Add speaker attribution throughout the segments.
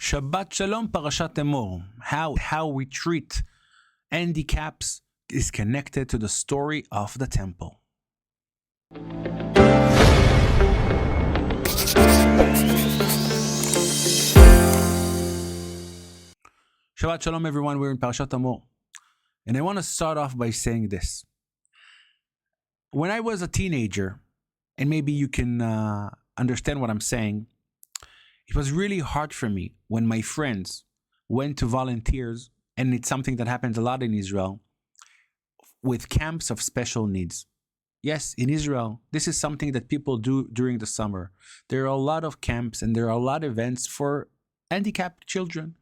Speaker 1: Shabbat Shalom, Parshat Emor. How we treat handicaps is connected to the story of the temple. Shabbat Shalom, everyone. We're in Parshat Emor. And I want to start off by saying this. When I was a teenager, and maybe you can understand what I'm saying, it was really hard for me when my friends went to volunteers, and it's something that happens a lot in Israel, with camps of special needs. Yes, in Israel, this is something that people do during the summer. There are a lot of camps and there are a lot of events for handicapped children.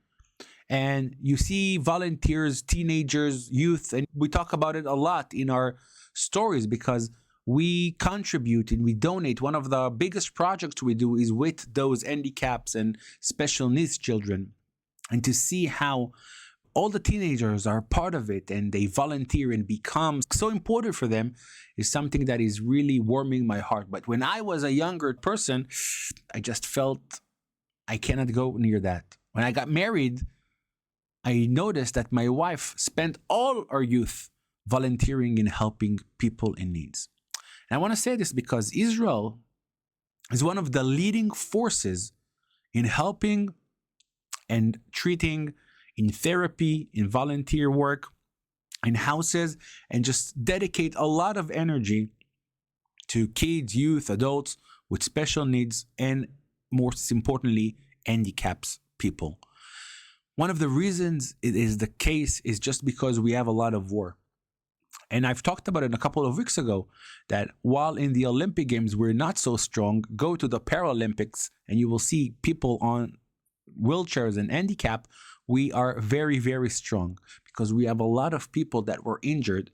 Speaker 1: And you see volunteers, teenagers, youth, and we talk about it a lot in our stories because we contribute and we donate. One of the biggest projects we do is with those handicaps and special needs children. And to see how all the teenagers are part of it and they volunteer and become so important for them is something that is really warming my heart. But when I was a younger person, I just felt I cannot go near that. When I got married, I noticed that my wife spent all our youth volunteering and helping people in needs. And I want to say this because Israel is one of the leading forces in helping and treating in therapy, in volunteer work, in houses, and just dedicate a lot of energy to kids, youth, adults with special needs, and most importantly, handicaps people. One of the reasons it is the case is just because we have a lot of war. And I've talked about it a couple of weeks ago, that while in the Olympic Games we're not so strong, go to the Paralympics and you will see people on wheelchairs and handicap. We are very, very strong because we have a lot of people that were injured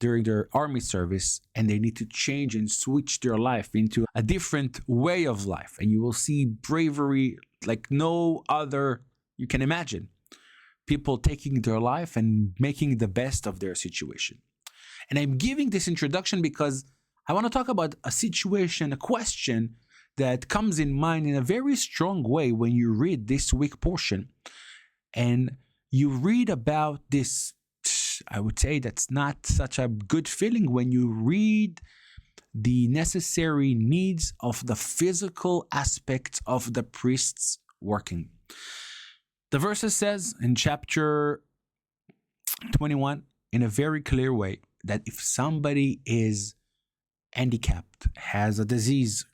Speaker 1: during their army service and they need to change and switch their life into a different way of life. And you will see bravery like no other you can imagine. People taking their life and making the best of their situation. And I'm giving this introduction because I want to talk about a situation, a question that comes in mind in a very strong way when you read this week portion. And you read about this, I would say that's not such a good feeling when you read the necessary needs of the physical aspects of the priests working. The verses says in chapter 21 in a very clear way that if somebody is handicapped, has a disease,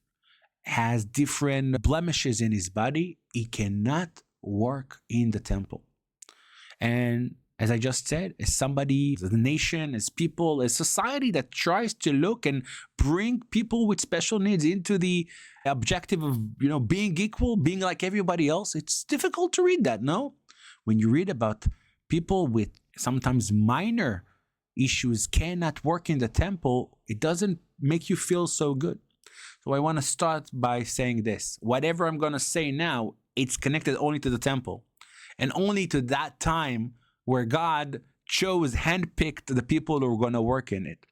Speaker 1: has different blemishes in his body, he cannot work in the temple. And as I just said, as somebody, as a nation, as people, as society that tries to look and bring people with special needs into the objective of, being equal, being like everybody else, it's difficult to read that, no? When you read about people with sometimes minor issues cannot work in the temple, it doesn't make you feel so good. So I want to start by saying this. Whatever I'm going to say now, it's connected only to the temple and only to that time where God chose, handpicked the people who are going to work in it.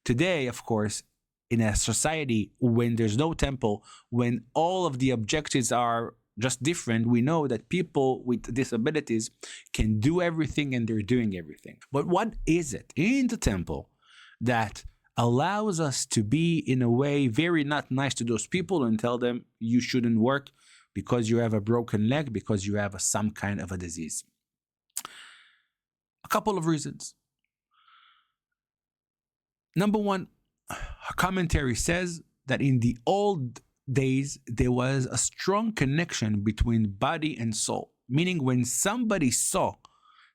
Speaker 1: Today, of course, in a society when there's no temple, when all of the objectives are just different, we know that people with disabilities can do everything and they're doing everything. But what is it in the temple that allows us to be in a way very not nice to those people and tell them you shouldn't work because you have a broken leg, because you have some kind of a disease? A couple of reasons. Number one, a commentary says that in the old days, there was a strong connection between body and soul. Meaning when somebody saw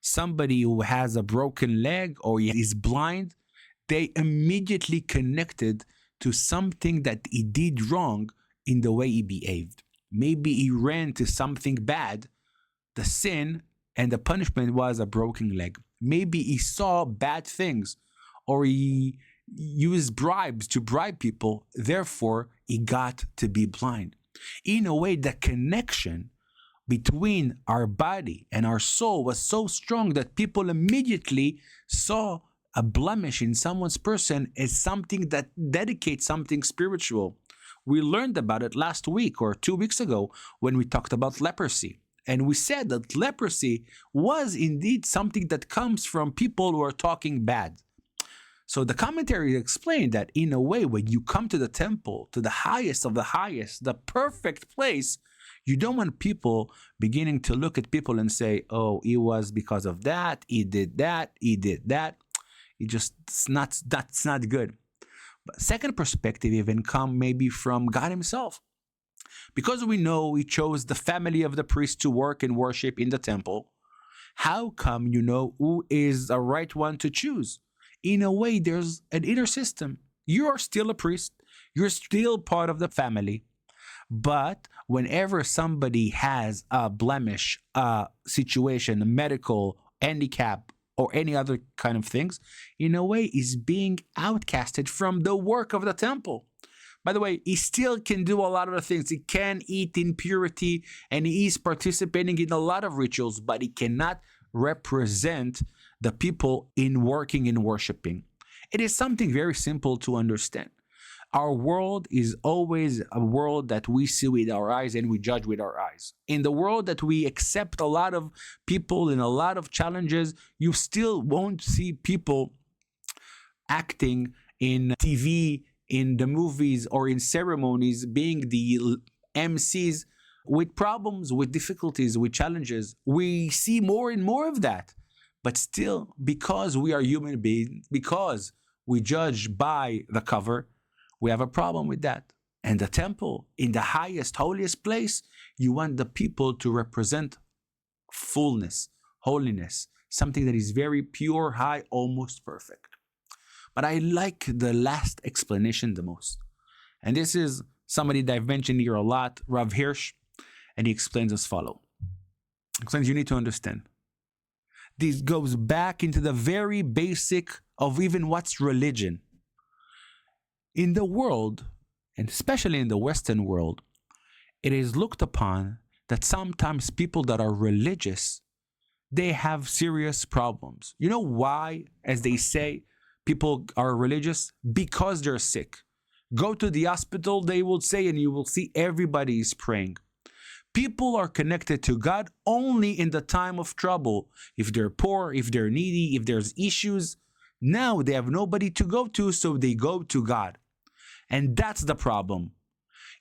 Speaker 1: somebody who has a broken leg or is blind, they immediately connected to something that he did wrong in the way he behaved. Maybe he ran to something bad. The sin and the punishment was a broken leg. Maybe he saw bad things or he used bribes to bribe people. Therefore, he got to be blind. In a way, the connection between our body and our soul was so strong that people immediately saw a blemish in someone's person as something that dedicates something spiritual. We learned about it last week or 2 weeks ago when we talked about leprosy. And we said that leprosy was indeed something that comes from people who are talking bad. So the commentary explained that in a way, when you come to the temple, to the highest of the highest, the perfect place, you don't want people beginning to look at people and say, oh, it was because of that, he did that, he did that. That's not good. But second perspective even come maybe from God himself. Because we know he chose the family of the priest to work and worship in the temple, how come you know who is the right one to choose? In a way, there's an inner system. You are still a priest. You're still part of the family. But whenever somebody has a blemish, a situation, a medical handicap, or any other kind of things, in a way, is being outcasted from the work of the temple. By the way, he still can do a lot of the things. He can eat in purity, and he is participating in a lot of rituals, but he cannot represent the people in working and worshiping. It is something very simple to understand. Our world is always a world that we see with our eyes and we judge with our eyes. In the world that we accept a lot of people and a lot of challenges, you still won't see people acting in TV, in the movies, or in ceremonies, being the MCs with problems, with difficulties, with challenges. We see more and more of that. But still, because we are human beings, because we judge by the cover, we have a problem with that. And the temple, in the highest, holiest place, you want the people to represent fullness, holiness, something that is very pure, high, almost perfect. But I like the last explanation the most. And this is somebody that I've mentioned here a lot, Rav Hirsch, and he explains as follows. He explains you need to understand. This goes back into the very basic of even what's religion. In the world, and especially in the Western world, it is looked upon that sometimes people that are religious, they have serious problems. You know why, as they say, people are religious? Because they're sick. Go to the hospital, they will say, and you will see everybody is praying. People are connected to God only in the time of trouble. If they're poor, if they're needy, if there's issues, now they have nobody to go to, so they go to God. And that's the problem.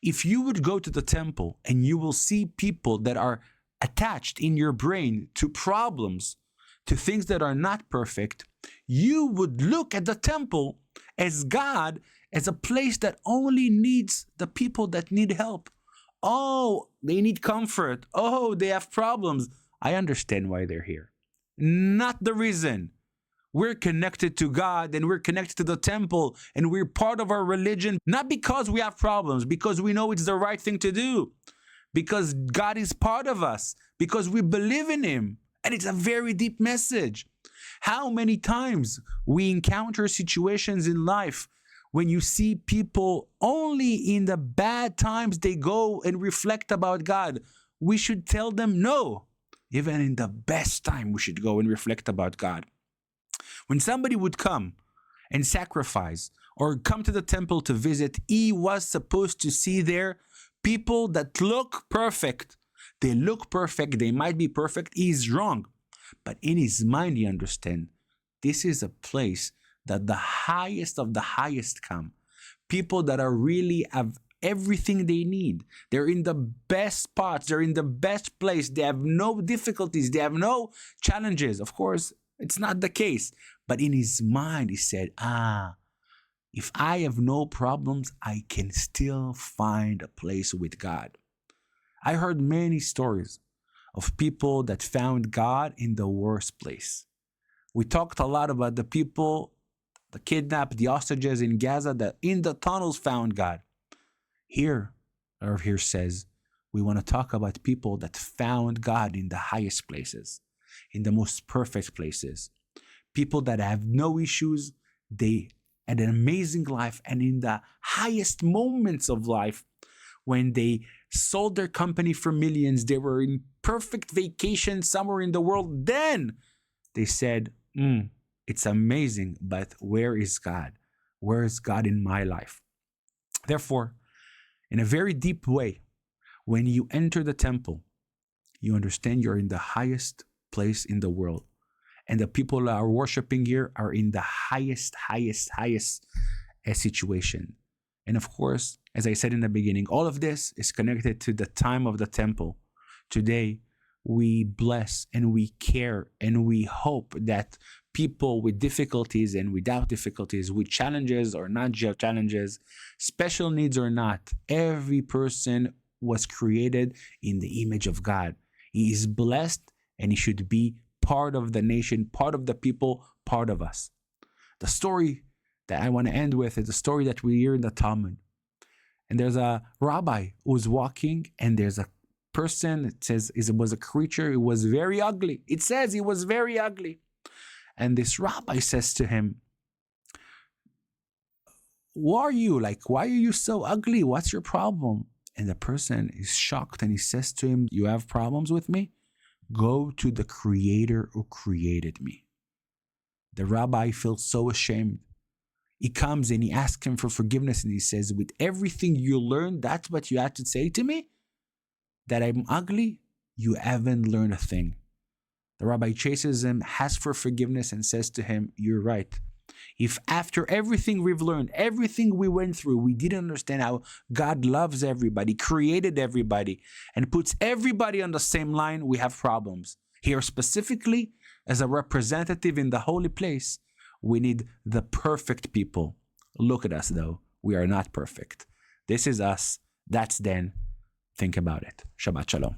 Speaker 1: If you would go to the temple and you will see people that are attached in your brain to problems, to things that are not perfect, you would look at the temple as God, as a place that only needs the people that need help. Oh, they need comfort. Oh, they have problems. I understand why they're here. Not the reason. We're connected to God and we're connected to the temple and we're part of our religion, not because we have problems, because we know it's the right thing to do, because God is part of us, because we believe in Him. And it's a very deep message. How many times we encounter situations in life when you see people only in the bad times they go and reflect about God. We should tell them no. Even in the best time we should go and reflect about God. When somebody would come and sacrifice or come to the temple to visit, he was supposed to see there people that look perfect. They look perfect, they might be perfect, he's wrong. But in his mind he understands this is a place that the highest of the highest come. People that are really have everything they need. They're in the best spots. They're in the best place. They have no difficulties. They have no challenges. Of course, it's not the case. But in his mind, he said, if I have no problems, I can still find a place with God. I heard many stories of people that found God in the worst place. We talked a lot about the people, the kidnapped, the hostages in Gaza that in the tunnels found God. Here, Rav Hirsch says, we want to talk about people that found God in the highest places, in the most perfect places. People that have no issues, they had an amazing life, and in the highest moments of life, when they sold their company for millions, they were in perfect vacation somewhere in the world, then they said, it's amazing, but where is God? Where is God in my life? Therefore, in a very deep way, when you enter the temple, you understand you're in the highest place in the world. And the people that are worshiping here are in the highest situation. And of course, as I said in the beginning, all of this is connected to the time of the temple. Today, we bless and we care and we hope that people with difficulties and without difficulties, with challenges or not challenges, special needs or not, every person was created in the image of God. He is blessed and he should be part of the nation, part of the people, part of us. The story that I want to end with is a story that we hear in the Talmud. And there's a rabbi who's walking, and there's a person, it says it was a creature, it was very ugly. It says he was very ugly. And this rabbi says to him, who are you? Like, why are you so ugly? What's your problem? And the person is shocked and he says to him, you have problems with me? Go to the creator who created me. The rabbi feels so ashamed. He comes and he asks him for forgiveness and he says, with everything you learned, that's what you had to say to me? That I'm ugly? You haven't learned a thing. The rabbi chases him, asks for forgiveness and says to him, you're right. If after everything we've learned, everything we went through, we didn't understand how God loves everybody, created everybody, and puts everybody on the same line, we have problems. Here specifically, as a representative in the holy place, we need the perfect people. Look at us though. We are not perfect. This is us. That's then. Think about it. Shabbat Shalom.